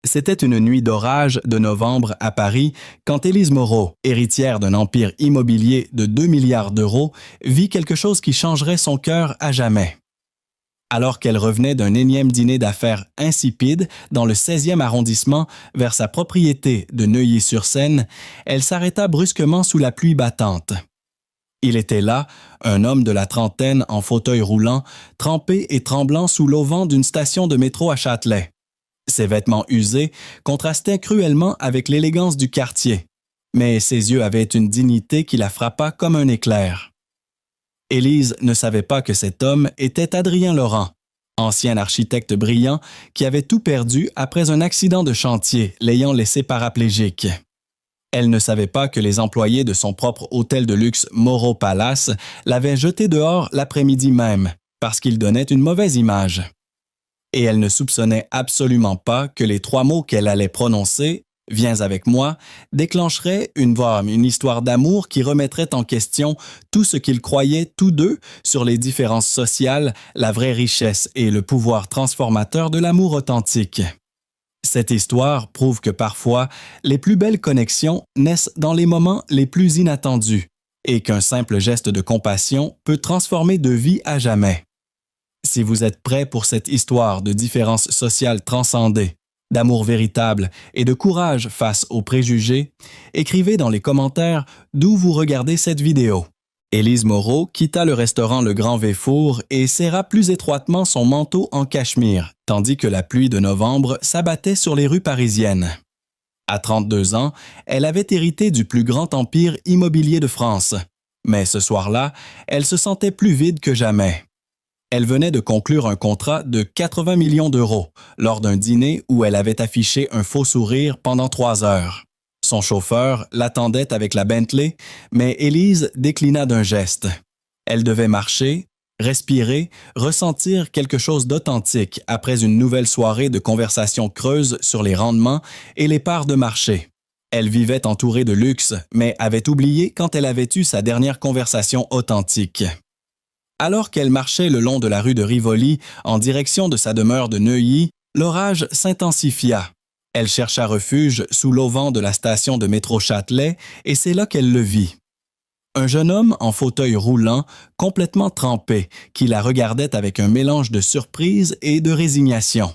C'était une nuit d'orage de novembre à Paris quand Élise Moreau, héritière d'un empire immobilier de 2 milliards d'euros, vit quelque chose qui changerait son cœur à jamais. Alors qu'elle revenait d'un énième dîner d'affaires insipide dans le 16e arrondissement vers sa propriété de Neuilly-sur-Seine, elle s'arrêta brusquement sous la pluie battante. Il était là, un homme de la trentaine en fauteuil roulant, trempé et tremblant sous l'auvent d'une station de métro à Châtelet. Ses vêtements usés contrastaient cruellement avec l'élégance du quartier, mais ses yeux avaient une dignité qui la frappa comme un éclair. Élise ne savait pas que cet homme était Adrien Laurent, ancien architecte brillant qui avait tout perdu après un accident de chantier l'ayant laissé paraplégique. Elle ne savait pas que les employés de son propre hôtel de luxe Moreau Palace l'avaient jeté dehors l'après-midi même parce qu'il donnait une mauvaise image. Et elle ne soupçonnait absolument pas que les 3 mots qu'elle allait prononcer, « Viens avec moi », déclencheraient une histoire d'amour qui remettrait en question tout ce qu'ils croyaient tous deux sur les différences sociales, la vraie richesse et le pouvoir transformateur de l'amour authentique. Cette histoire prouve que parfois, les plus belles connexions naissent dans les moments les plus inattendus et qu'un simple geste de compassion peut transformer de vie à jamais. Si vous êtes prêt pour cette histoire de différences sociales transcendées, d'amour véritable et de courage face aux préjugés, écrivez dans les commentaires d'où vous regardez cette vidéo. Élise Moreau quitta le restaurant Le Grand Véfour et serra plus étroitement son manteau en cachemire, tandis que la pluie de novembre s'abattait sur les rues parisiennes. À 32 ans, elle avait hérité du plus grand empire immobilier de France. Mais ce soir-là, elle se sentait plus vide que jamais. Elle venait de conclure un contrat de 80 millions d'euros lors d'un dîner où elle avait affiché un faux sourire pendant 3 heures. Son chauffeur l'attendait avec la Bentley, mais Élise déclina d'un geste. Elle devait marcher, respirer, ressentir quelque chose d'authentique après une nouvelle soirée de conversations creuses sur les rendements et les parts de marché. Elle vivait entourée de luxe, mais avait oublié quand elle avait eu sa dernière conversation authentique. Alors qu'elle marchait le long de la rue de Rivoli en direction de sa demeure de Neuilly, l'orage s'intensifia. Elle chercha refuge sous l'auvent de la station de métro Châtelet et c'est là qu'elle le vit. Un jeune homme en fauteuil roulant, complètement trempé, qui la regardait avec un mélange de surprise et de résignation.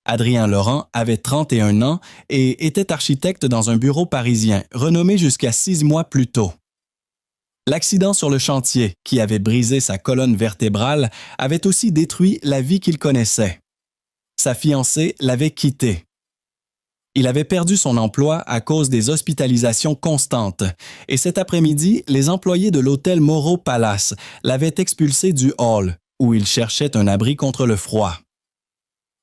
Adrien Laurent avait 31 ans et était architecte dans un bureau parisien, renommé jusqu'à 6 mois plus tôt. L'accident sur le chantier, qui avait brisé sa colonne vertébrale, avait aussi détruit la vie qu'il connaissait. Sa fiancée l'avait quitté. Il avait perdu son emploi à cause des hospitalisations constantes, et cet après-midi, les employés de l'hôtel Moreau Palace l'avaient expulsé du hall, où il cherchait un abri contre le froid.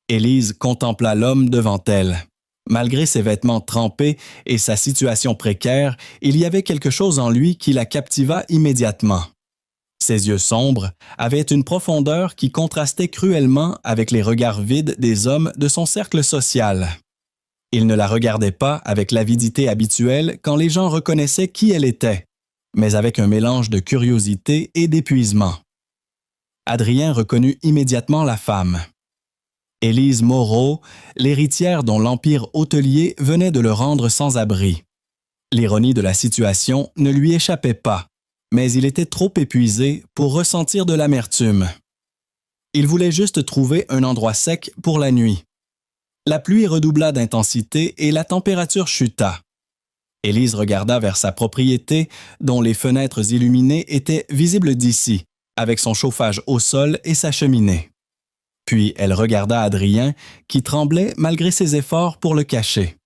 Élise contempla l'homme devant elle. Malgré ses vêtements trempés et sa situation précaire, il y avait quelque chose en lui qui la captiva immédiatement. Ses yeux sombres avaient une profondeur qui contrastait cruellement avec les regards vides des hommes de son cercle social. Il ne la regardait pas avec l'avidité habituelle quand les gens reconnaissaient qui elle était, mais avec un mélange de curiosité et d'épuisement. Adrien reconnut immédiatement la femme. Élise Moreau, l'héritière dont l'empire hôtelier venait de le rendre sans abri. L'ironie de la situation ne lui échappait pas, mais il était trop épuisé pour ressentir de l'amertume. Il voulait juste trouver un endroit sec pour la nuit. La pluie redoubla d'intensité et la température chuta. Élise regarda vers sa propriété, dont les fenêtres illuminées étaient visibles d'ici, avec son chauffage au sol et sa cheminée. Puis elle regarda Adrien, qui tremblait malgré ses efforts pour le cacher.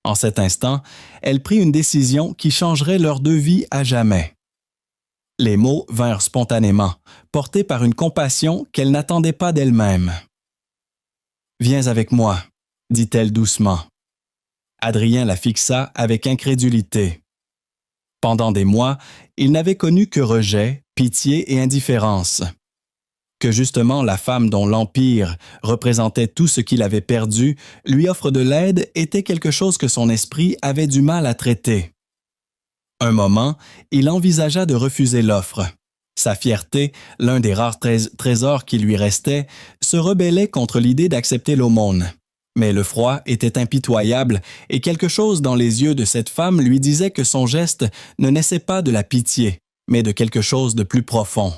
En cet instant, elle prit une décision qui changerait leurs 2 vies à jamais. Les mots vinrent spontanément, portés par une compassion qu'elle n'attendait pas d'elle-même. « Viens avec moi », dit-elle doucement. Adrien la fixa avec incrédulité. Pendant des mois, il n'avait connu que rejet, pitié et indifférence. Que justement la femme dont l'empire représentait tout ce qu'il avait perdu lui offre de l'aide était quelque chose que son esprit avait du mal à traiter. Un moment, il envisagea de refuser l'offre. Sa fierté, l'un des rares trésors qui lui restait, se rebellait contre l'idée d'accepter l'aumône. Mais le froid était impitoyable et quelque chose dans les yeux de cette femme lui disait que son geste ne naissait pas de la pitié, mais de quelque chose de plus profond.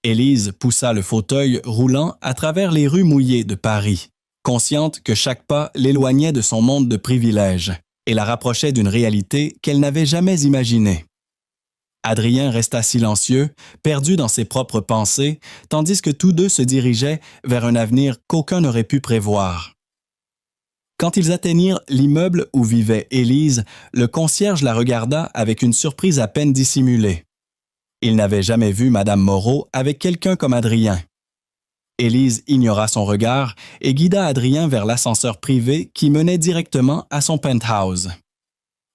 Élise poussa le fauteuil roulant à travers les rues mouillées de Paris, consciente que chaque pas l'éloignait de son monde de privilèges et la rapprochait d'une réalité qu'elle n'avait jamais imaginée. Adrien resta silencieux, perdu dans ses propres pensées, tandis que tous deux se dirigeaient vers un avenir qu'aucun n'aurait pu prévoir. Quand ils atteignirent l'immeuble où vivait Élise, le concierge la regarda avec une surprise à peine dissimulée. Il n'avait jamais vu Madame Moreau avec quelqu'un comme Adrien. Élise ignora son regard et guida Adrien vers l'ascenseur privé qui menait directement à son penthouse.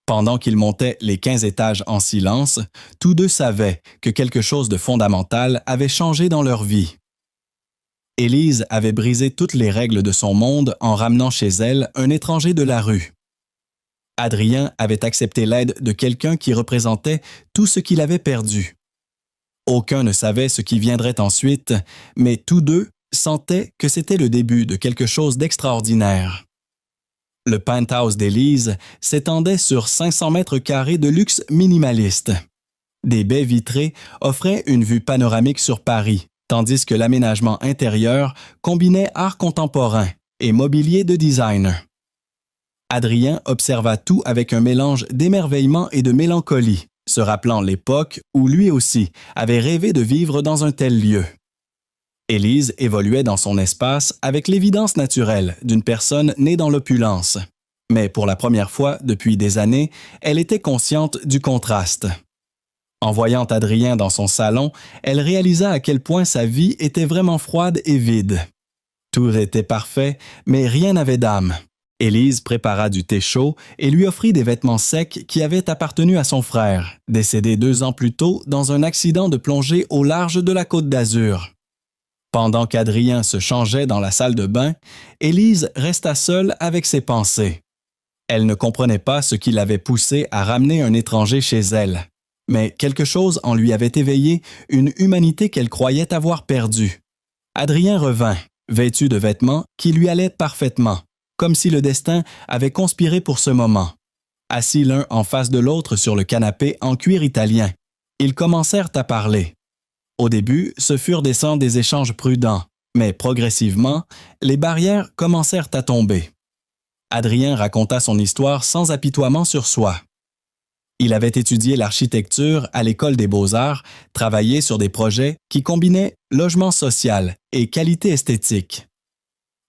Pendant qu'ils montaient les 15 étages en silence, tous deux savaient que quelque chose de fondamental avait changé dans leur vie. Élise avait brisé toutes les règles de son monde en ramenant chez elle un étranger de la rue. Adrien avait accepté l'aide de quelqu'un qui représentait tout ce qu'il avait perdu. Aucun ne savait ce qui viendrait ensuite, mais tous deux sentaient que c'était le début de quelque chose d'extraordinaire. Le penthouse d'Élise s'étendait sur 500 mètres carrés de luxe minimaliste. Des baies vitrées offraient une vue panoramique sur Paris, tandis que l'aménagement intérieur combinait art contemporain et mobilier de designer. Adrien observa tout avec un mélange d'émerveillement et de mélancolie, se rappelant l'époque où lui aussi avait rêvé de vivre dans un tel lieu. Élise évoluait dans son espace avec l'évidence naturelle d'une personne née dans l'opulence. Mais pour la première fois depuis des années, elle était consciente du contraste. En voyant Adrien dans son salon, elle réalisa à quel point sa vie était vraiment froide et vide. Tout était parfait, mais rien n'avait d'âme. Élise prépara du thé chaud et lui offrit des vêtements secs qui avaient appartenu à son frère, décédé 2 ans plus tôt dans un accident de plongée au large de la Côte d'Azur. Pendant qu'Adrien se changeait dans la salle de bain, Élise resta seule avec ses pensées. Elle ne comprenait pas ce qui l'avait poussée à ramener un étranger chez elle. Mais quelque chose en lui avait éveillé une humanité qu'elle croyait avoir perdue. Adrien revint, vêtu de vêtements qui lui allaient parfaitement, comme si le destin avait conspiré pour ce moment. Assis l'un en face de l'autre sur le canapé en cuir italien, ils commencèrent à parler. Au début, ce furent des échanges prudents, mais progressivement, les barrières commencèrent à tomber. Adrien raconta son histoire sans apitoiement sur soi. Il avait étudié l'architecture à l'École des Beaux-Arts, travaillé sur des projets qui combinaient logement social et qualité esthétique.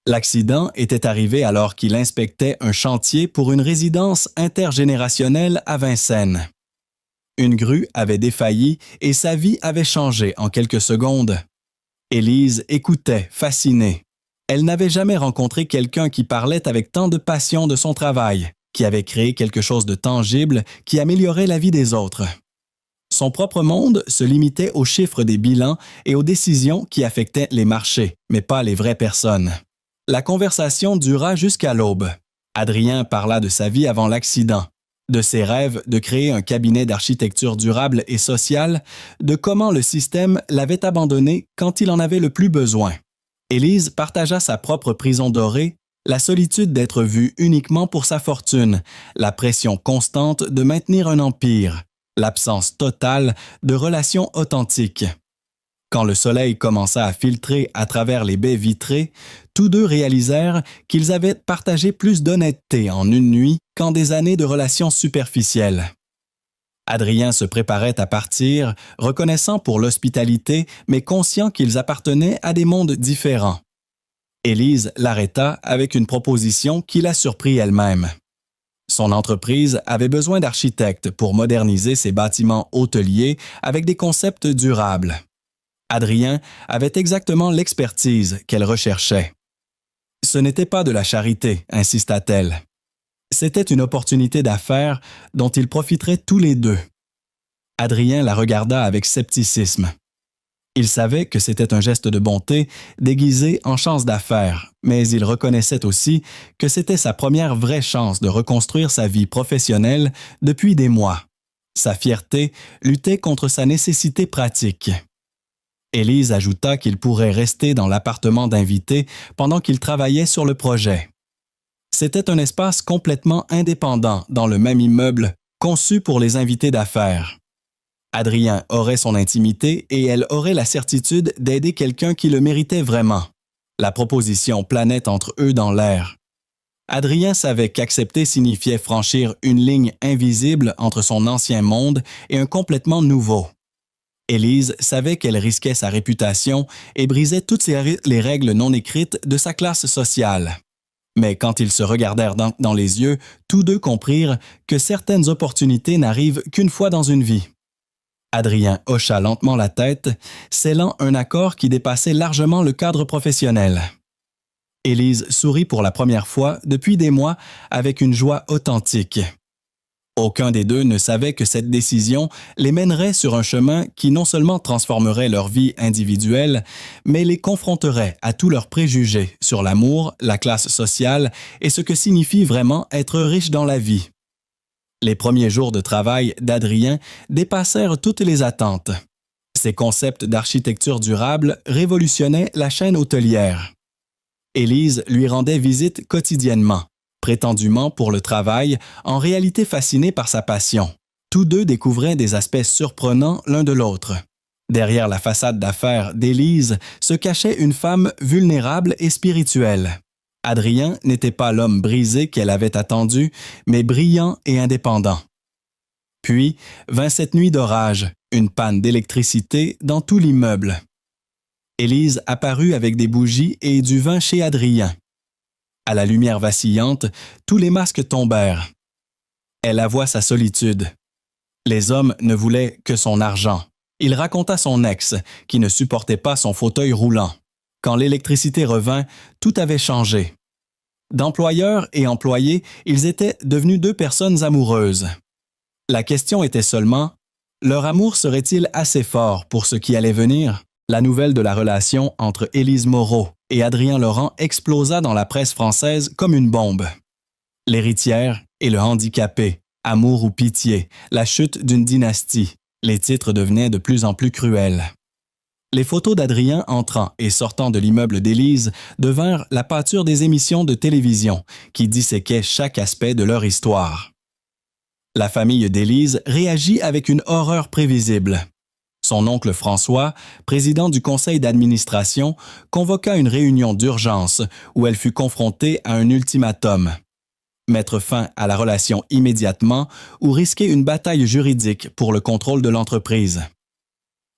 L'accident était arrivé alors qu'il inspectait un chantier pour une résidence intergénérationnelle à Vincennes. Une grue avait défailli et sa vie avait changé en quelques secondes. Élise écoutait, fascinée. Elle n'avait jamais rencontré quelqu'un qui parlait avec tant de passion de son travail, qui avait créé quelque chose de tangible qui améliorait la vie des autres. Son propre monde se limitait aux chiffres des bilans et aux décisions qui affectaient les marchés, mais pas les vraies personnes. La conversation dura jusqu'à l'aube. Adrien parla de sa vie avant l'accident, de ses rêves de créer un cabinet d'architecture durable et sociale, de comment le système l'avait abandonné quand il en avait le plus besoin. Élise partagea sa propre prison dorée, la solitude d'être vue uniquement pour sa fortune, la pression constante de maintenir un empire, l'absence totale de relations authentiques. Quand le soleil commença à filtrer à travers les baies vitrées, tous deux réalisèrent qu'ils avaient partagé plus d'honnêteté en une nuit qu'en des années de relations superficielles. Adrien se préparait à partir, reconnaissant pour l'hospitalité, mais conscient qu'ils appartenaient à des mondes différents. Élise l'arrêta avec une proposition qui la surprit elle-même. Son entreprise avait besoin d'architectes pour moderniser ses bâtiments hôteliers avec des concepts durables. Adrien avait exactement l'expertise qu'elle recherchait. Ce n'était pas de la charité, insista-t-elle. C'était une opportunité d'affaires dont ils profiteraient tous les deux. Adrien la regarda avec scepticisme. Il savait que c'était un geste de bonté déguisé en chance d'affaires, mais il reconnaissait aussi que c'était sa première vraie chance de reconstruire sa vie professionnelle depuis des mois. Sa fierté luttait contre sa nécessité pratique. Élise ajouta qu'il pourrait rester dans l'appartement d'invités pendant qu'il travaillait sur le projet. C'était un espace complètement indépendant dans le même immeuble, conçu pour les invités d'affaires. Adrien aurait son intimité et elle aurait la certitude d'aider quelqu'un qui le méritait vraiment. La proposition planait entre eux dans l'air. Adrien savait qu'accepter signifiait franchir une ligne invisible entre son ancien monde et un complètement nouveau. Élise savait qu'elle risquait sa réputation et brisait toutes les règles non écrites de sa classe sociale. Mais quand ils se regardèrent dans les yeux, tous deux comprirent que certaines opportunités n'arrivent qu'une fois dans une vie. Adrien hocha lentement la tête, scellant un accord qui dépassait largement le cadre professionnel. Élise sourit pour la première fois depuis des mois avec une joie authentique. Aucun des deux ne savait que cette décision les mènerait sur un chemin qui non seulement transformerait leur vie individuelle, mais les confronterait à tous leurs préjugés sur l'amour, la classe sociale et ce que signifie vraiment être riche dans la vie. Les premiers jours de travail d'Adrien dépassèrent toutes les attentes. Ses concepts d'architecture durable révolutionnaient la chaîne hôtelière. Élise lui rendait visite quotidiennement, prétendument pour le travail, en réalité fascinée par sa passion. Tous deux découvraient des aspects surprenants l'un de l'autre. Derrière la façade d'affaires d'Élise se cachait une femme vulnérable et spirituelle. Adrien n'était pas l'homme brisé qu'elle avait attendu, mais brillant et indépendant. Puis vint cette nuit d'orage, une panne d'électricité dans tout l'immeuble. Élise apparut avec des bougies et du vin chez Adrien. À la lumière vacillante, tous les masques tombèrent. Elle avoua sa solitude. Les hommes ne voulaient que son argent. Il raconta son ex, qui ne supportait pas son fauteuil roulant. Quand l'électricité revint, tout avait changé. D'employeurs et employés, ils étaient devenus deux personnes amoureuses. La question était seulement, leur amour serait-il assez fort pour ce qui allait venir? La nouvelle de la relation entre Élise Moreau et Adrien Laurent explosa dans la presse française comme une bombe. L'héritière et le handicapé, amour ou pitié, la chute d'une dynastie, les titres devenaient de plus en plus cruels. Les photos d'Adrien entrant et sortant de l'immeuble d'Élise devinrent la pâture des émissions de télévision qui disséquaient chaque aspect de leur histoire. La famille d'Élise réagit avec une horreur prévisible. Son oncle François, président du conseil d'administration, convoqua une réunion d'urgence où elle fut confrontée à un ultimatum. Mettre fin à la relation immédiatement ou risquer une bataille juridique pour le contrôle de l'entreprise.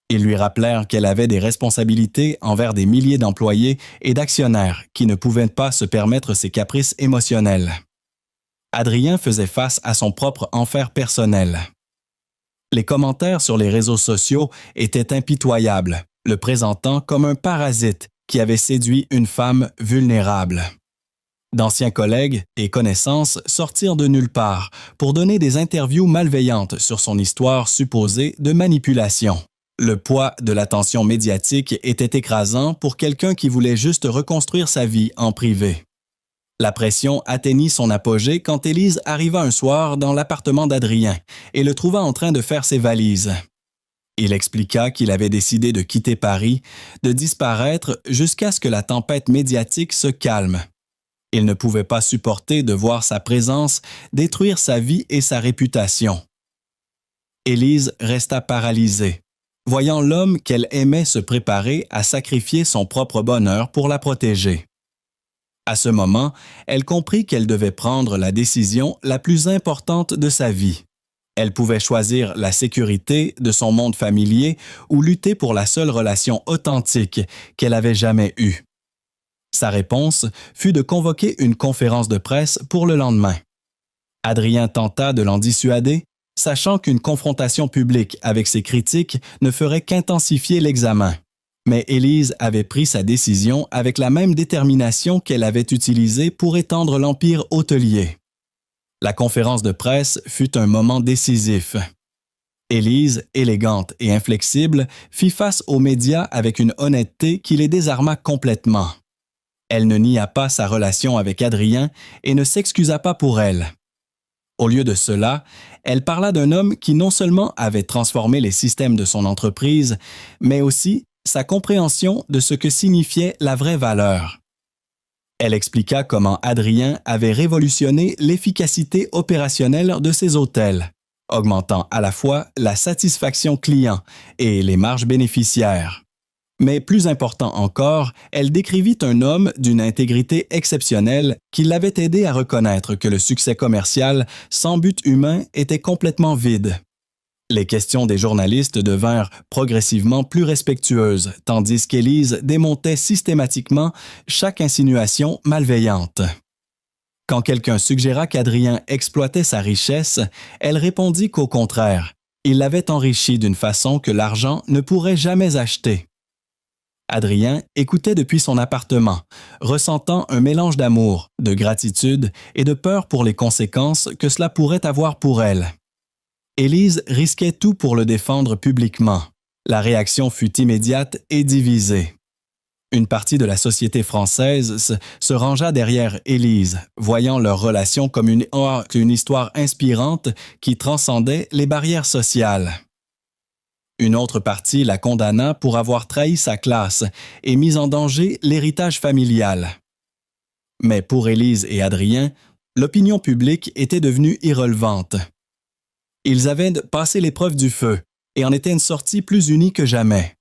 Ils lui rappelèrent qu'elle avait des responsabilités envers des milliers d'employés et d'actionnaires qui ne pouvaient pas se permettre ces caprices émotionnels. Adrien faisait face à son propre enfer personnel. Les commentaires sur les réseaux sociaux étaient impitoyables, le présentant comme un parasite qui avait séduit une femme vulnérable. D'anciens collègues et connaissances sortirent de nulle part pour donner des interviews malveillantes sur son histoire supposée de manipulation. Le poids de l'attention médiatique était écrasant pour quelqu'un qui voulait juste reconstruire sa vie en privé. La pression atteignit son apogée quand Élise arriva un soir dans l'appartement d'Adrien et le trouva en train de faire ses valises. Il expliqua qu'il avait décidé de quitter Paris, de disparaître jusqu'à ce que la tempête médiatique se calme. Il ne pouvait pas supporter de voir sa présence détruire sa vie et sa réputation. Élise resta paralysée, voyant l'homme qu'elle aimait se préparer à sacrifier son propre bonheur pour la protéger. À ce moment, elle comprit qu'elle devait prendre la décision la plus importante de sa vie. Elle pouvait choisir la sécurité de son monde familier ou lutter pour la seule relation authentique qu'elle avait jamais eue. Sa réponse fut de convoquer une conférence de presse pour le lendemain. Adrien tenta de l'en dissuader, sachant qu'une confrontation publique avec ses critiques ne ferait qu'intensifier l'examen. Mais Élise avait pris sa décision avec la même détermination qu'elle avait utilisée pour étendre l'empire hôtelier. La conférence de presse fut un moment décisif. Élise, élégante et inflexible, fit face aux médias avec une honnêteté qui les désarma complètement. Elle ne nia pas sa relation avec Adrien et ne s'excusa pas pour elle. Au lieu de cela, elle parla d'un homme qui non seulement avait transformé les systèmes de son entreprise, mais aussi sa compréhension de ce que signifiait la vraie valeur. Elle expliqua comment Adrien avait révolutionné l'efficacité opérationnelle de ses hôtels, augmentant à la fois la satisfaction client et les marges bénéficiaires. Mais plus important encore, elle décrivit un homme d'une intégrité exceptionnelle qui l'avait aidé à reconnaître que le succès commercial sans but humain était complètement vide. Les questions des journalistes devinrent progressivement plus respectueuses, tandis qu'Élise démontait systématiquement chaque insinuation malveillante. Quand quelqu'un suggéra qu'Adrien exploitait sa richesse, elle répondit qu'au contraire, il l'avait enrichi d'une façon que l'argent ne pourrait jamais acheter. Adrien écoutait depuis son appartement, ressentant un mélange d'amour, de gratitude et de peur pour les conséquences que cela pourrait avoir pour elle. Élise risquait tout pour le défendre publiquement. La réaction fut immédiate et divisée. Une partie de la société française se rangea derrière Élise, voyant leur relation comme une histoire inspirante qui transcendait les barrières sociales. Une autre partie la condamna pour avoir trahi sa classe et mis en danger l'héritage familial. Mais pour Élise et Adrien, l'opinion publique était devenue irrelevante. Ils avaient passé l'épreuve du feu et en étaient une sortie plus unie que jamais.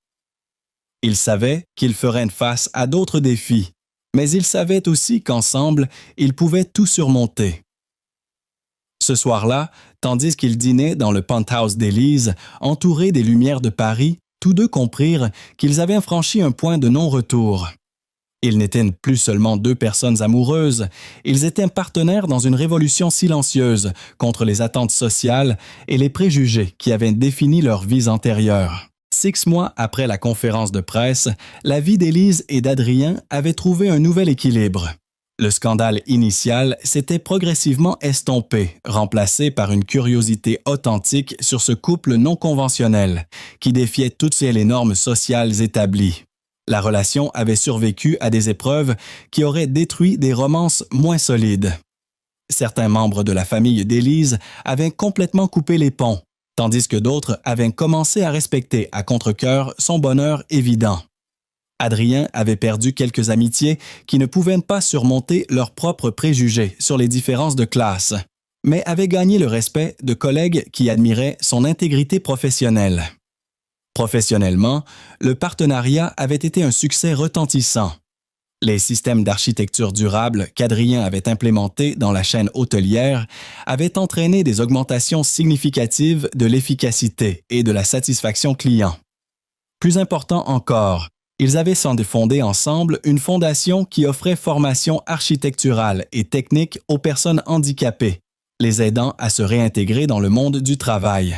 Ils savaient qu'ils feraient face à d'autres défis, mais ils savaient aussi qu'ensemble, ils pouvaient tout surmonter. Ce soir-là, tandis qu'ils dînaient dans le penthouse d'Élise, entourés des lumières de Paris, tous deux comprirent qu'ils avaient franchi un point de non-retour. Ils n'étaient plus seulement deux personnes amoureuses, ils étaient partenaires dans une révolution silencieuse contre les attentes sociales et les préjugés qui avaient défini leurs vies antérieures. 6 mois après la conférence de presse, la vie d'Élise et d'Adrien avait trouvé un nouvel équilibre. Le scandale initial s'était progressivement estompé, remplacé par une curiosité authentique sur ce couple non conventionnel, qui défiait toutes les normes sociales établies. La relation avait survécu à des épreuves qui auraient détruit des romances moins solides. Certains membres de la famille d'Élise avaient complètement coupé les ponts, tandis que d'autres avaient commencé à respecter à contre-cœur son bonheur évident. Adrien avait perdu quelques amitiés qui ne pouvaient pas surmonter leurs propres préjugés sur les différences de classe, mais avait gagné le respect de collègues qui admiraient son intégrité professionnelle. Professionnellement, le partenariat avait été un succès retentissant. Les systèmes d'architecture durable qu'Adrien avait implémentés dans la chaîne hôtelière avaient entraîné des augmentations significatives de l'efficacité et de la satisfaction client. Plus important encore, ils avaient fondé ensemble une fondation qui offrait formation architecturale et technique aux personnes handicapées, les aidant à se réintégrer dans le monde du travail.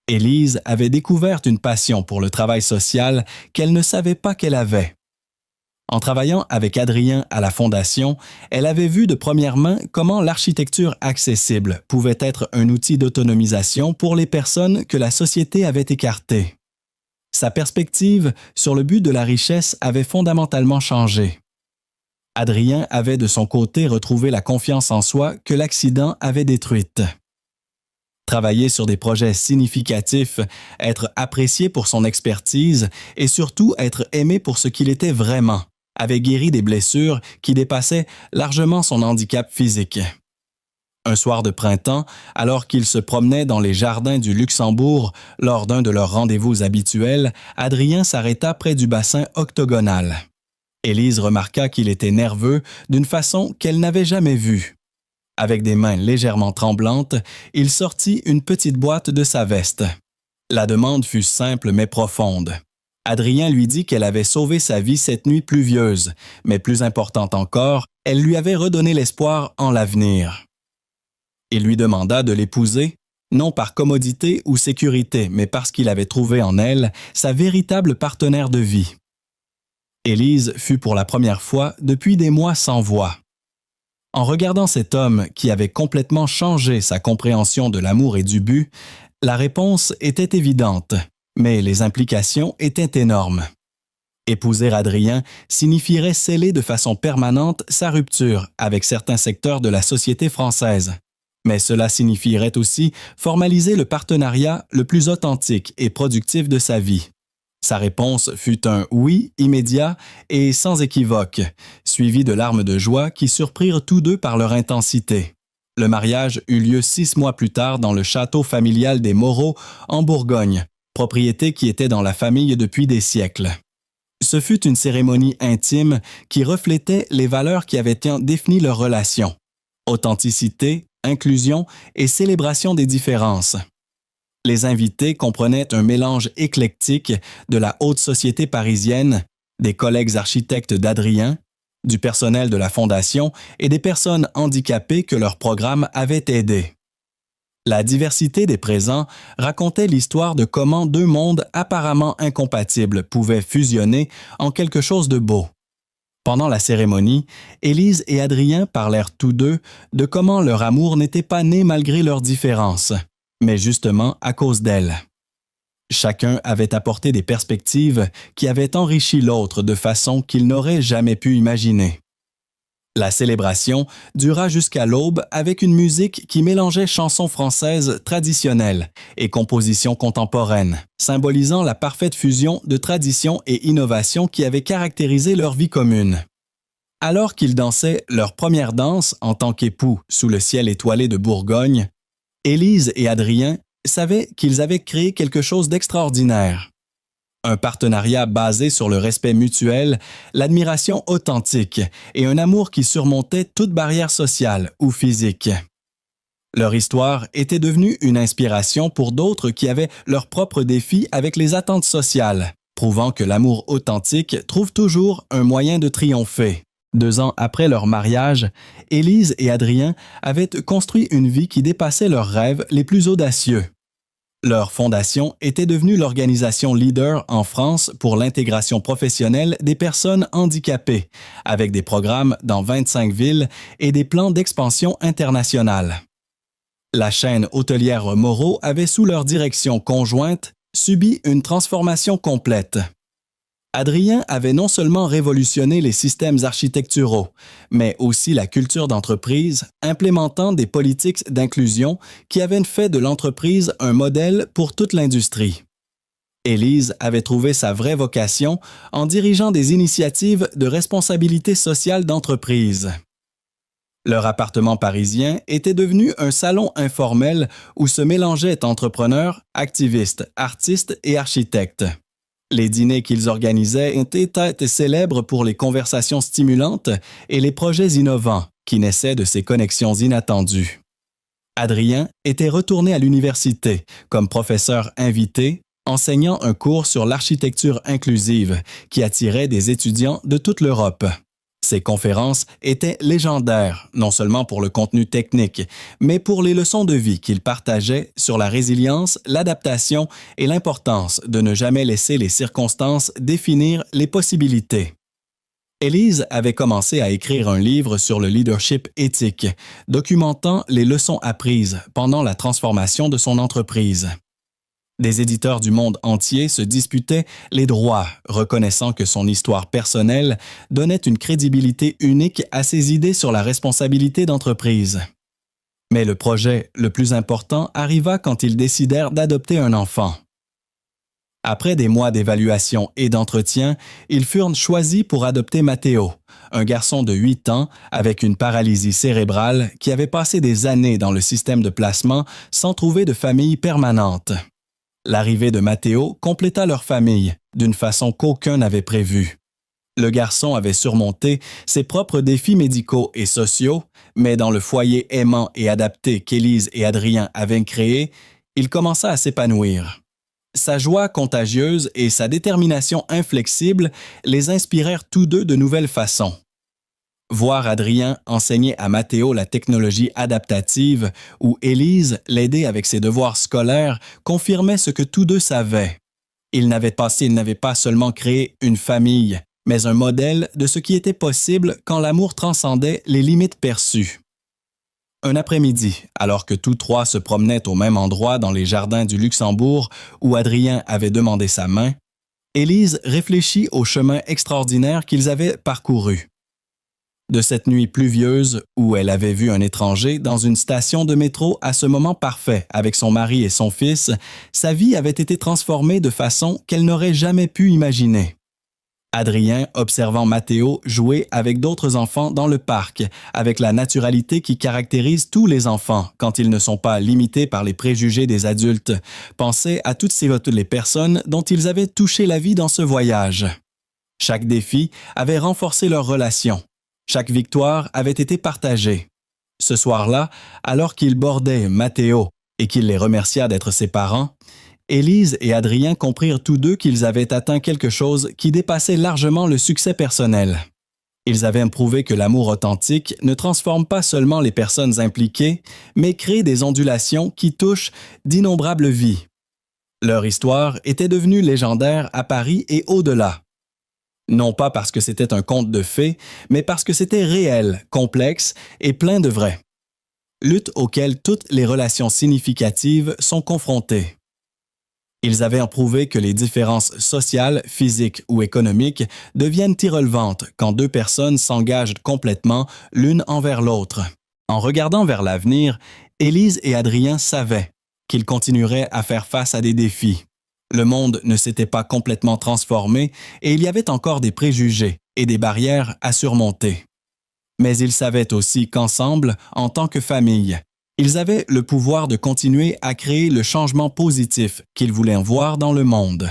Élise avait découvert une passion pour le travail social qu'elle ne savait pas qu'elle avait. En travaillant avec Adrien à la Fondation, elle avait vu de première main comment l'architecture accessible pouvait être un outil d'autonomisation pour les personnes que la société avait écartées. Sa perspective sur le but de la richesse avait fondamentalement changé. Adrien avait de son côté retrouvé la confiance en soi que l'accident avait détruite. Travailler sur des projets significatifs, être apprécié pour son expertise et surtout être aimé pour ce qu'il était vraiment, avait guéri des blessures qui dépassaient largement son handicap physique. Un soir de printemps, alors qu'il se promenait dans les jardins du Luxembourg lors d'un de leurs rendez-vous habituels, Adrien s'arrêta près du bassin octogonal. Élise remarqua qu'il était nerveux d'une façon qu'elle n'avait jamais vue. Avec des mains légèrement tremblantes, il sortit une petite boîte de sa veste. La demande fut simple mais profonde. Adrien lui dit qu'elle avait sauvé sa vie cette nuit pluvieuse, mais plus importante encore, elle lui avait redonné l'espoir en l'avenir. Il lui demanda de l'épouser, non par commodité ou sécurité, mais parce qu'il avait trouvé en elle sa véritable partenaire de vie. Élise fut pour la première fois depuis des mois sans voix. En regardant cet homme qui avait complètement changé sa compréhension de l'amour et du but, la réponse était évidente, mais les implications étaient énormes. Épouser Adrien signifierait sceller de façon permanente sa rupture avec certains secteurs de la société française. Mais cela signifierait aussi formaliser le partenariat le plus authentique et productif de sa vie. Sa réponse fut un oui immédiat et sans équivoque, suivi de larmes de joie qui surprirent tous deux par leur intensité. Le mariage eut lieu 6 mois plus tard dans le château familial des Moreau, en Bourgogne, propriété qui était dans la famille depuis des siècles. Ce fut une cérémonie intime qui reflétait les valeurs qui avaient défini leur relation: authenticité, inclusion et célébration des différences. Les invités comprenaient un mélange éclectique de la haute société parisienne, des collègues architectes d'Adrien, du personnel de la Fondation et des personnes handicapées que leur programme avait aidées. La diversité des présents racontait l'histoire de comment deux mondes apparemment incompatibles pouvaient fusionner en quelque chose de beau. Pendant la cérémonie, Élise et Adrien parlèrent tous deux de comment leur amour n'était pas né malgré leurs différences, mais justement à cause d'elles. Chacun avait apporté des perspectives qui avaient enrichi l'autre de façon qu'il n'aurait jamais pu imaginer. La célébration dura jusqu'à l'aube avec une musique qui mélangeait chansons françaises traditionnelles et compositions contemporaines, symbolisant la parfaite fusion de tradition et innovation qui avait caractérisé leur vie commune. Alors qu'ils dansaient leur première danse en tant qu'époux sous le ciel étoilé de Bourgogne, Élise et Adrien savaient qu'ils avaient créé quelque chose d'extraordinaire. Un partenariat basé sur le respect mutuel, l'admiration authentique et un amour qui surmontait toute barrière sociale ou physique. Leur histoire était devenue une inspiration pour d'autres qui avaient leurs propres défis avec les attentes sociales, prouvant que l'amour authentique trouve toujours un moyen de triompher. 2 ans après leur mariage, Élise et Adrien avaient construit une vie qui dépassait leurs rêves les plus audacieux. Leur fondation était devenue l'organisation leader en France pour l'intégration professionnelle des personnes handicapées, avec des programmes dans 25 villes et des plans d'expansion internationale. La chaîne hôtelière Moreau avait sous leur direction conjointe subi une transformation complète. Adrien avait non seulement révolutionné les systèmes architecturaux, mais aussi la culture d'entreprise, implémentant des politiques d'inclusion qui avaient fait de l'entreprise un modèle pour toute l'industrie. Élise avait trouvé sa vraie vocation en dirigeant des initiatives de responsabilité sociale d'entreprise. Leur appartement parisien était devenu un salon informel où se mélangeaient entrepreneurs, activistes, artistes et architectes. Les dîners qu'ils organisaient étaient célèbres pour les conversations stimulantes et les projets innovants qui naissaient de ces connexions inattendues. Adrien était retourné à l'université comme professeur invité, enseignant un cours sur l'architecture inclusive qui attirait des étudiants de toute l'Europe. Ces conférences étaient légendaires, non seulement pour le contenu technique, mais pour les leçons de vie qu'il partageait sur la résilience, l'adaptation et l'importance de ne jamais laisser les circonstances définir les possibilités. Élise avait commencé à écrire un livre sur le leadership éthique, documentant les leçons apprises pendant la transformation de son entreprise. Des éditeurs du monde entier se disputaient les droits, reconnaissant que son histoire personnelle donnait une crédibilité unique à ses idées sur la responsabilité d'entreprise. Mais le projet le plus important arriva quand ils décidèrent d'adopter un enfant. Après des mois d'évaluation et d'entretien, ils furent choisis pour adopter Matteo, un garçon de 8 ans avec une paralysie cérébrale qui avait passé des années dans le système de placement sans trouver de famille permanente. L'arrivée de Matteo compléta leur famille d'une façon qu'aucun n'avait prévue. Le garçon avait surmonté ses propres défis médicaux et sociaux, mais dans le foyer aimant et adapté qu'Élise et Adrien avaient créé, il commença à s'épanouir. Sa joie contagieuse et sa détermination inflexible les inspirèrent tous deux de nouvelles façons. Voir Adrien enseigner à Matteo la technologie adaptative ou Élise l'aider avec ses devoirs scolaires confirmait ce que tous deux savaient. Ils n'avaient pas seulement créé une famille, mais un modèle de ce qui était possible quand l'amour transcendait les limites perçues. Un après-midi, alors que tous trois se promenaient au même endroit dans les jardins du Luxembourg où Adrien avait demandé sa main, Élise réfléchit au chemin extraordinaire qu'ils avaient parcouru. De cette nuit pluvieuse où elle avait vu un étranger dans une station de métro à ce moment parfait avec son mari et son fils, sa vie avait été transformée de façon qu'elle n'aurait jamais pu imaginer. Adrien, observant Matteo jouer avec d'autres enfants dans le parc, avec la naturalité qui caractérise tous les enfants quand ils ne sont pas limités par les préjugés des adultes, pensait à toutes les personnes dont ils avaient touché la vie dans ce voyage. Chaque défi avait renforcé leur relation. Chaque victoire avait été partagée. Ce soir-là, alors qu'il bordait Matteo et qu'il les remercia d'être ses parents, Élise et Adrien comprirent tous deux qu'ils avaient atteint quelque chose qui dépassait largement le succès personnel. Ils avaient prouvé que l'amour authentique ne transforme pas seulement les personnes impliquées, mais crée des ondulations qui touchent d'innombrables vies. Leur histoire était devenue légendaire à Paris et au-delà. Non pas parce que c'était un conte de fées, mais parce que c'était réel, complexe et plein de vrai. Lutte auquel toutes les relations significatives sont confrontées. Ils avaient prouvé que les différences sociales, physiques ou économiques deviennent irrelevantes quand deux personnes s'engagent complètement l'une envers l'autre. En regardant vers l'avenir, Élise et Adrien savaient qu'ils continueraient à faire face à des défis. Le monde ne s'était pas complètement transformé et il y avait encore des préjugés et des barrières à surmonter. Mais ils savaient aussi qu'ensemble, en tant que famille, ils avaient le pouvoir de continuer à créer le changement positif qu'ils voulaient voir dans le monde.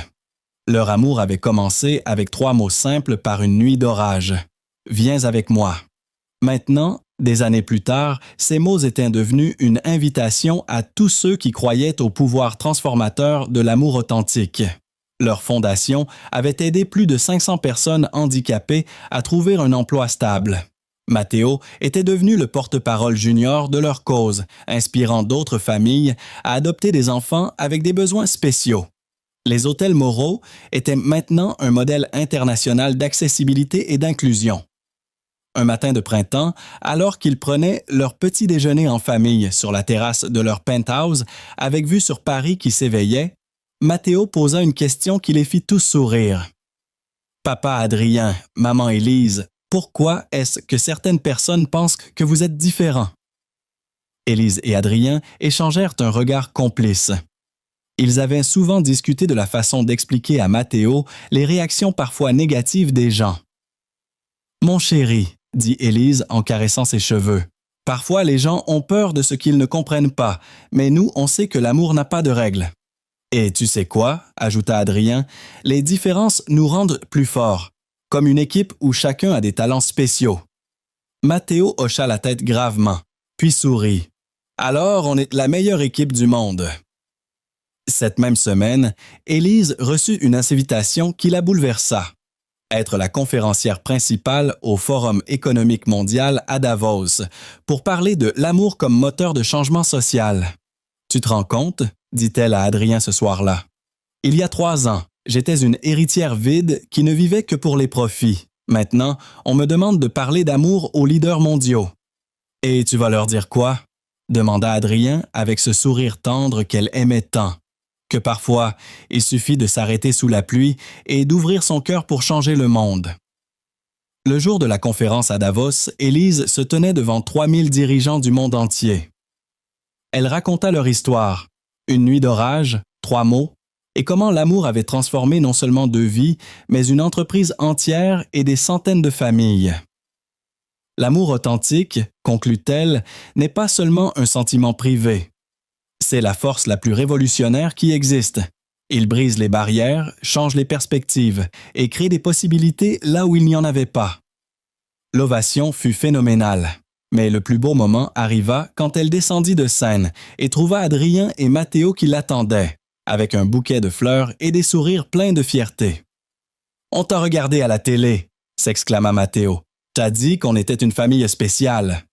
Leur amour avait commencé avec 3 mots simples par une nuit d'orage. « Viens avec moi ». Maintenant, des années plus tard, ces mots étaient devenus une invitation à tous ceux qui croyaient au pouvoir transformateur de l'amour authentique. Leur fondation avait aidé plus de 500 personnes handicapées à trouver un emploi stable. Matteo était devenu le porte-parole junior de leur cause, inspirant d'autres familles à adopter des enfants avec des besoins spéciaux. Les hôtels Moreau étaient maintenant un modèle international d'accessibilité et d'inclusion. Un matin de printemps, alors qu'ils prenaient leur petit déjeuner en famille sur la terrasse de leur penthouse avec vue sur Paris qui s'éveillait, Matteo posa une question qui les fit tous sourire. « Papa Adrien, maman Élise, pourquoi est-ce que certaines personnes pensent que vous êtes différents? » Élise et Adrien échangèrent un regard complice. Ils avaient souvent discuté de la façon d'expliquer à Matteo les réactions parfois négatives des gens. « Mon chéri, » dit Élise en caressant ses cheveux, « parfois les gens ont peur de ce qu'ils ne comprennent pas, mais nous, on sait que l'amour n'a pas de règles. » « Et tu sais quoi, » ajouta Adrien, « les différences nous rendent plus forts, comme une équipe où chacun a des talents spéciaux. » Matteo hocha la tête gravement, puis sourit. « Alors, on est la meilleure équipe du monde. » Cette même semaine, Élise reçut une invitation qui la bouleversa. Être la conférencière principale au Forum économique mondial à Davos pour parler de l'amour comme moteur de changement social. « Tu te rends compte ?» dit-elle à Adrien ce soir-là. « Il y a 3 ans, j'étais une héritière vide qui ne vivait que pour les profits. Maintenant, on me demande de parler d'amour aux leaders mondiaux. »« Et tu vas leur dire quoi ?» demanda Adrien avec ce sourire tendre qu'elle aimait tant, que parfois, il suffit de s'arrêter sous la pluie et d'ouvrir son cœur pour changer le monde. Le jour de la conférence à Davos, Élise se tenait devant 3000 dirigeants du monde entier. Elle raconta leur histoire, une nuit d'orage, 3 mots, et comment l'amour avait transformé non seulement 2 vies, mais une entreprise entière et des centaines de familles. L'amour authentique, conclut-elle, n'est pas seulement un sentiment privé. C'est la force la plus révolutionnaire qui existe. Il brise les barrières, change les perspectives et crée des possibilités là où il n'y en avait pas. L'ovation fut phénoménale. Mais le plus beau moment arriva quand elle descendit de scène et trouva Adrien et Matteo qui l'attendaient, avec un bouquet de fleurs et des sourires pleins de fierté. « On t'a regardé à la télé !» s'exclama Matteo. « T'as dit qu'on était une famille spéciale. »«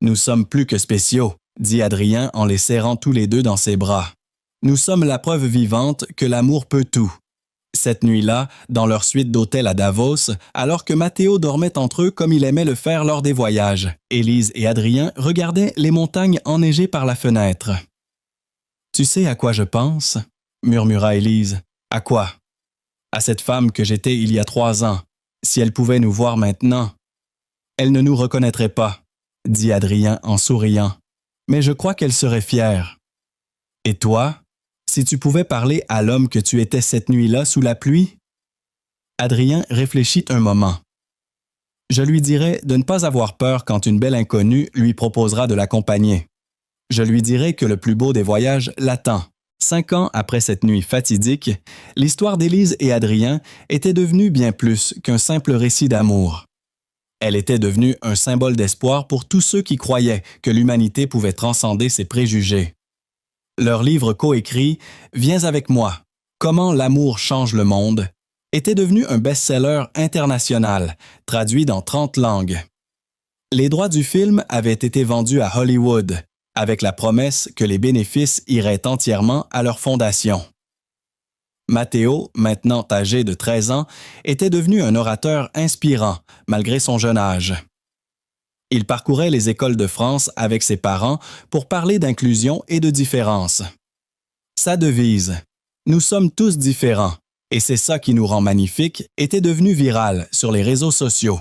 Nous sommes plus que spéciaux, » dit Adrien en les serrant tous les deux dans ses bras. « Nous sommes la preuve vivante que l'amour peut tout. » Cette nuit-là, dans leur suite d'hôtels à Davos, alors que Matteo dormait entre eux comme il aimait le faire lors des voyages, Élise et Adrien regardaient les montagnes enneigées par la fenêtre. « Tu sais à quoi je pense ?» murmura Élise. « À quoi? » « À cette femme que j'étais il y a 3 ans. Si elle pouvait nous voir maintenant. » Elle ne nous reconnaîtrait pas, dit Adrien en souriant, mais je crois qu'elle serait fière. Et toi, si tu pouvais parler à l'homme que tu étais cette nuit-là sous la pluie? Adrien réfléchit un moment. Je lui dirai de ne pas avoir peur quand une belle inconnue lui proposera de l'accompagner. Je lui dirai que le plus beau des voyages l'attend. 5 ans après cette nuit fatidique, l'histoire d'Élise et Adrien était devenue bien plus qu'un simple récit d'amour. Elle était devenue un symbole d'espoir pour tous ceux qui croyaient que l'humanité pouvait transcender ses préjugés. Leur livre coécrit « Viens avec moi. Comment l'amour change le monde » était devenu un best-seller international, traduit dans 30 langues. Les droits du film avaient été vendus à Hollywood, avec la promesse que les bénéfices iraient entièrement à leur fondation. Matteo, maintenant âgé de 13 ans, était devenu un orateur inspirant, malgré son jeune âge. Il parcourait les écoles de France avec ses parents pour parler d'inclusion et de différence. Sa devise « Nous sommes tous différents, et c'est ça qui nous rend magnifiques » était devenue virale sur les réseaux sociaux.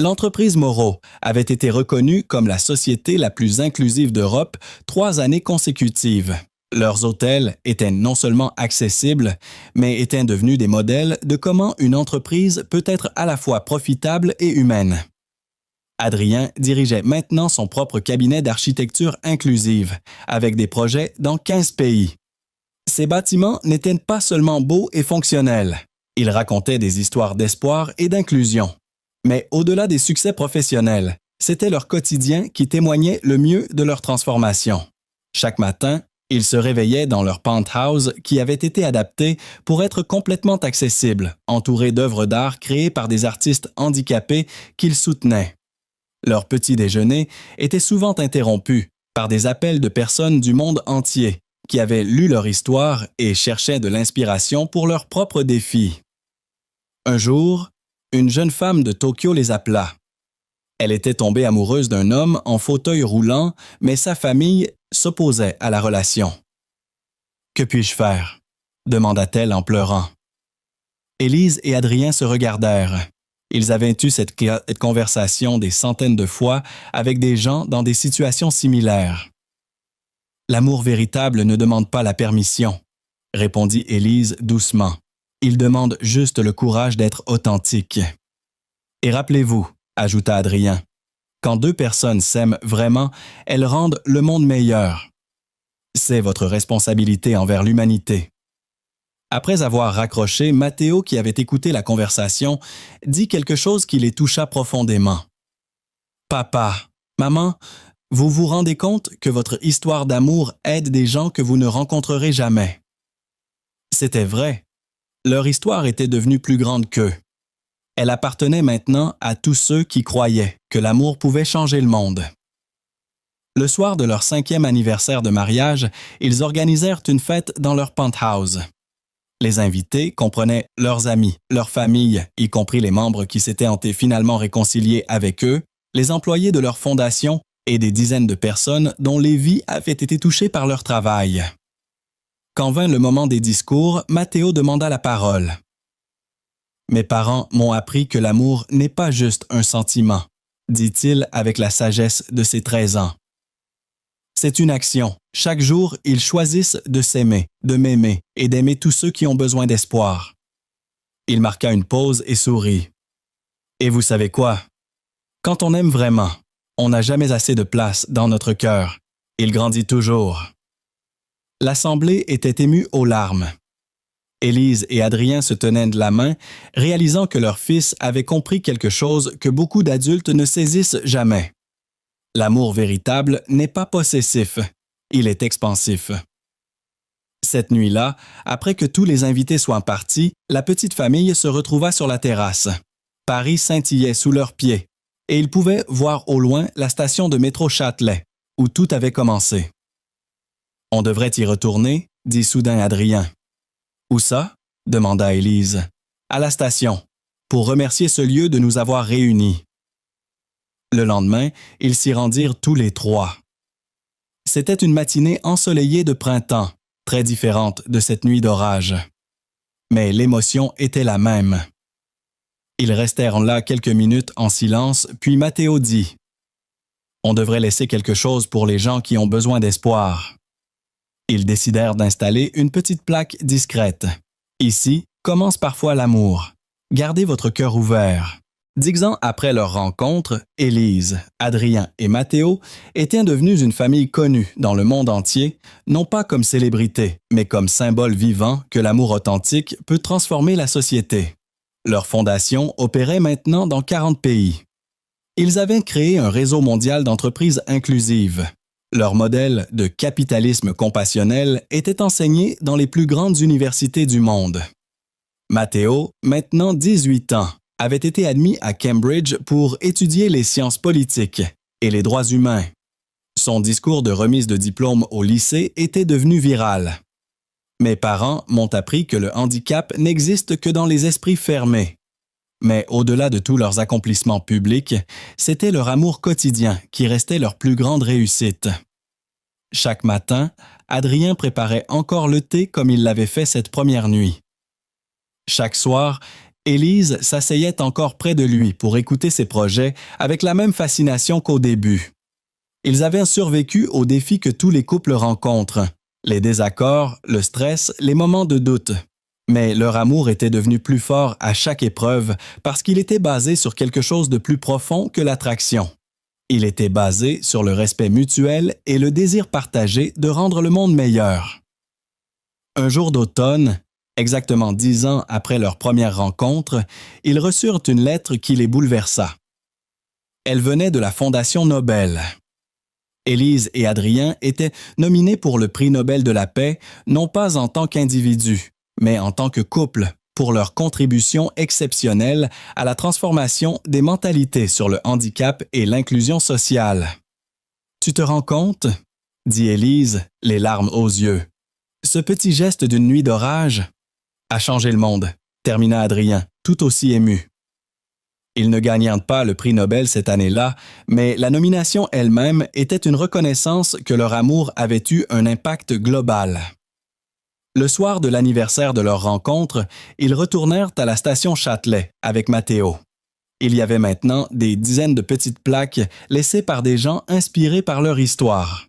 L'entreprise Moreau avait été reconnue comme la société la plus inclusive d'Europe 3 années consécutives. Leurs hôtels étaient non seulement accessibles, mais étaient devenus des modèles de comment une entreprise peut être à la fois profitable et humaine. Adrien dirigeait maintenant son propre cabinet d'architecture inclusive, avec des projets dans 15 pays. Ces bâtiments n'étaient pas seulement beaux et fonctionnels, ils racontaient des histoires d'espoir et d'inclusion. Mais au-delà des succès professionnels, c'était leur quotidien qui témoignait le mieux de leur transformation. Chaque matin, ils se réveillaient dans leur penthouse qui avait été adapté pour être complètement accessible, entouré d'œuvres d'art créées par des artistes handicapés qu'ils soutenaient. Leur petit déjeuner était souvent interrompu par des appels de personnes du monde entier qui avaient lu leur histoire et cherchaient de l'inspiration pour leurs propres défis. Un jour, une jeune femme de Tokyo les appela. Elle était tombée amoureuse d'un homme en fauteuil roulant, mais sa famille s'opposait à la relation. « Que puis-je faire ?» demanda-t-elle en pleurant. Élise et Adrien se regardèrent. Ils avaient eu cette conversation des centaines de fois avec des gens dans des situations similaires. « L'amour véritable ne demande pas la permission, » répondit Élise doucement. « Il demande juste le courage d'être authentique. » Et rappelez-vous, ajouta Adrien, quand 2 personnes s'aiment vraiment, elles rendent le monde meilleur. C'est votre responsabilité envers l'humanité. Après avoir raccroché, Matteo, qui avait écouté la conversation, dit quelque chose qui les toucha profondément. « Papa, maman, vous vous rendez compte que votre histoire d'amour aide des gens que vous ne rencontrerez jamais. » C'était vrai. Leur histoire était devenue plus grande qu'eux. Elle appartenait maintenant à tous ceux qui croyaient que l'amour pouvait changer le monde. Le soir de leur 5e anniversaire de mariage, ils organisèrent une fête dans leur penthouse. Les invités comprenaient leurs amis, leurs familles, y compris les membres qui s'étaient finalement réconciliés avec eux, les employés de leur fondation et des dizaines de personnes dont les vies avaient été touchées par leur travail. Quand vint le moment des discours, Matteo demanda la parole. « Mes parents m'ont appris que l'amour n'est pas juste un sentiment, » dit-il avec la sagesse de ses 13 ans. C'est une action. Chaque jour, ils choisissent de s'aimer, de m'aimer et d'aimer tous ceux qui ont besoin d'espoir. Il marqua une pause et sourit. Et vous savez quoi? Quand on aime vraiment, on n'a jamais assez de place dans notre cœur. Il grandit toujours. L'assemblée était émue aux larmes. Élise et Adrien se tenaient de la main, réalisant que leur fils avait compris quelque chose que beaucoup d'adultes ne saisissent jamais. L'amour véritable n'est pas possessif, il est expansif. Cette nuit-là, après que tous les invités soient partis, la petite famille se retrouva sur la terrasse. Paris scintillait sous leurs pieds, et ils pouvaient voir au loin la station de métro Châtelet, où tout avait commencé. « On devrait y retourner » dit soudain Adrien. « Où ça ?» demanda Élise. « À la station, pour remercier ce lieu de nous avoir réunis. » Le lendemain, ils s'y rendirent tous les 3. C'était une matinée ensoleillée de printemps, très différente de cette nuit d'orage. Mais l'émotion était la même. Ils restèrent là quelques minutes en silence, puis Matteo dit « On devrait laisser quelque chose pour les gens qui ont besoin d'espoir. » Ils décidèrent d'installer une petite plaque discrète. Ici commence parfois l'amour. Gardez votre cœur ouvert. 10 ans après leur rencontre, Élise, Adrien et Matteo étaient devenus une famille connue dans le monde entier, non pas comme célébrité, mais comme symbole vivant que l'amour authentique peut transformer la société. Leur fondation opérait maintenant dans 40 pays. Ils avaient créé un réseau mondial d'entreprises inclusives. Leur modèle de capitalisme compassionnel était enseigné dans les plus grandes universités du monde. Matteo, maintenant 18 ans, avait été admis à Cambridge pour étudier les sciences politiques et les droits humains. Son discours de remise de diplôme au lycée était devenu viral. Mes parents m'ont appris que le handicap n'existe que dans les esprits fermés. Mais au-delà de tous leurs accomplissements publics, c'était leur amour quotidien qui restait leur plus grande réussite. Chaque matin, Adrien préparait encore le thé comme il l'avait fait cette première nuit. Chaque soir, Élise s'asseyait encore près de lui pour écouter ses projets avec la même fascination qu'au début. Ils avaient survécu aux défis que tous les couples rencontrent, les désaccords, le stress, les moments de doute. Mais leur amour était devenu plus fort à chaque épreuve parce qu'il était basé sur quelque chose de plus profond que l'attraction. Il était basé sur le respect mutuel et le désir partagé de rendre le monde meilleur. Un jour d'automne, exactement 10 ans après leur première rencontre, ils reçurent une lettre qui les bouleversa. Elle venait de la Fondation Nobel. Élise et Adrien étaient nominés pour le prix Nobel de la paix, non pas en tant qu'individus, mais en tant que couple, pour leur contribution exceptionnelle à la transformation des mentalités sur le handicap et l'inclusion sociale. « Tu te rends compte ?» dit Élise, les larmes aux yeux. « Ce petit geste d'une nuit d'orage a changé le monde, termina Adrien, tout aussi ému. Ils ne gagnèrent pas le prix Nobel cette année-là, mais la nomination elle-même était une reconnaissance que leur amour avait eu un impact global. Le soir de l'anniversaire de leur rencontre, ils retournèrent à la station Châtelet avec Matteo. Il y avait maintenant des dizaines de petites plaques laissées par des gens inspirés par leur histoire.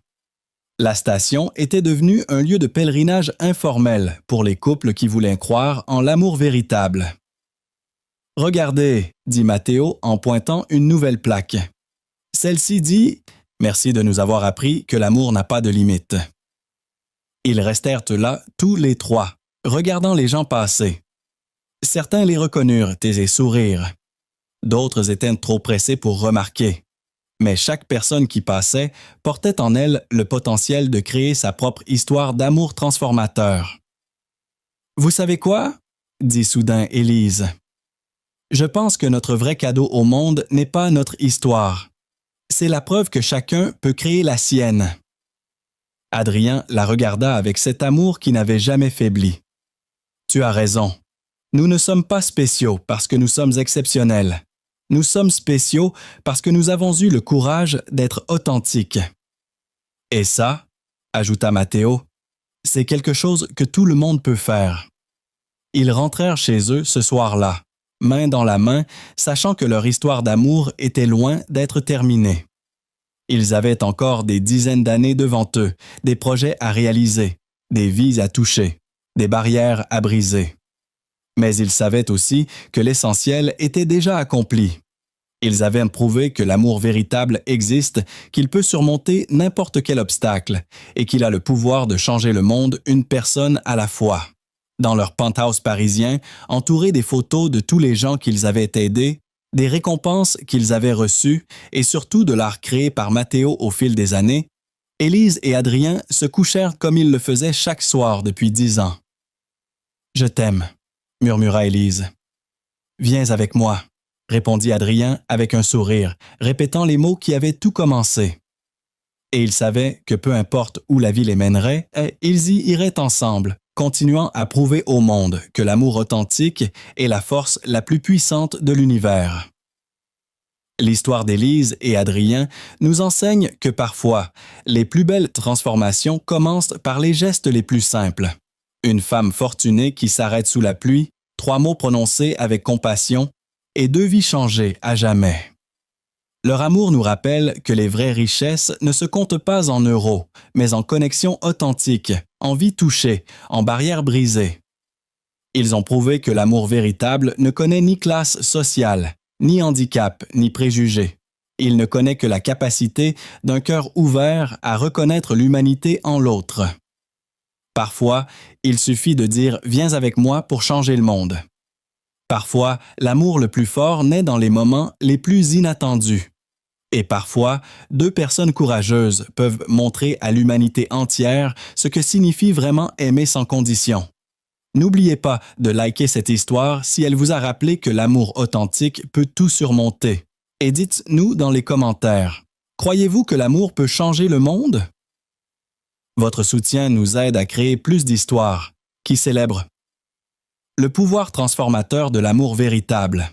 La station était devenue un lieu de pèlerinage informel pour les couples qui voulaient croire en l'amour véritable. « Regardez, dit Matteo en pointant une nouvelle plaque. Celle-ci dit « Merci de nous avoir appris que l'amour n'a pas de limite. » Ils restèrent là, tous les trois, regardant les gens passer. Certains les reconnurent et sourirent. D'autres étaient trop pressés pour remarquer. Mais chaque personne qui passait portait en elle le potentiel de créer sa propre histoire d'amour transformateur. « Vous savez quoi ?» dit soudain Élise. « Je pense que notre vrai cadeau au monde n'est pas notre histoire. C'est la preuve que chacun peut créer la sienne. » Adrien la regarda avec cet amour qui n'avait jamais faibli. « Tu as raison. Nous ne sommes pas spéciaux parce que nous sommes exceptionnels. Nous sommes spéciaux parce que nous avons eu le courage d'être authentiques. » Et ça, ajouta Matteo, c'est quelque chose que tout le monde peut faire. Ils rentrèrent chez eux ce soir-là, main dans la main, sachant que leur histoire d'amour était loin d'être terminée. Ils avaient encore des dizaines d'années devant eux, des projets à réaliser, des vies à toucher, des barrières à briser. Mais ils savaient aussi que l'essentiel était déjà accompli. Ils avaient prouvé que l'amour véritable existe, qu'il peut surmonter n'importe quel obstacle et qu'il a le pouvoir de changer le monde une personne à la fois. Dans leur penthouse parisien, entourés des photos de tous les gens qu'ils avaient aidés, des récompenses qu'ils avaient reçues et surtout de l'art créé par Matteo au fil des années, Élise et Adrien se couchèrent comme ils le faisaient chaque soir depuis 10 ans. « Je t'aime », murmura Élise. « Viens avec moi », répondit Adrien avec un sourire, répétant les mots qui avaient tout commencé. Et ils savaient que peu importe où la vie les mènerait, ils y iraient ensemble, continuant à prouver au monde que l'amour authentique est la force la plus puissante de l'univers. L'histoire d'Élise et Adrien nous enseigne que parfois, les plus belles transformations commencent par les gestes les plus simples. Une femme fortunée qui s'arrête sous la pluie, 3 mots prononcés avec compassion, et 2 vies changées à jamais. Leur amour nous rappelle que les vraies richesses ne se comptent pas en euros, mais en connexions authentiques, en vies touchées, en barrières brisées. Ils ont prouvé que l'amour véritable ne connaît ni classe sociale, ni handicap, ni préjugés. Il ne connaît que la capacité d'un cœur ouvert à reconnaître l'humanité en l'autre. Parfois, il suffit de dire « Viens avec moi pour changer le monde ». Parfois, l'amour le plus fort naît dans les moments les plus inattendus. Et parfois, 2 personnes courageuses peuvent montrer à l'humanité entière ce que signifie vraiment aimer sans condition. N'oubliez pas de liker cette histoire si elle vous a rappelé que l'amour authentique peut tout surmonter. Et dites-nous dans les commentaires, croyez-vous que l'amour peut changer le monde? Votre soutien nous aide à créer plus d'histoires qui célèbrent le pouvoir transformateur de l'amour véritable.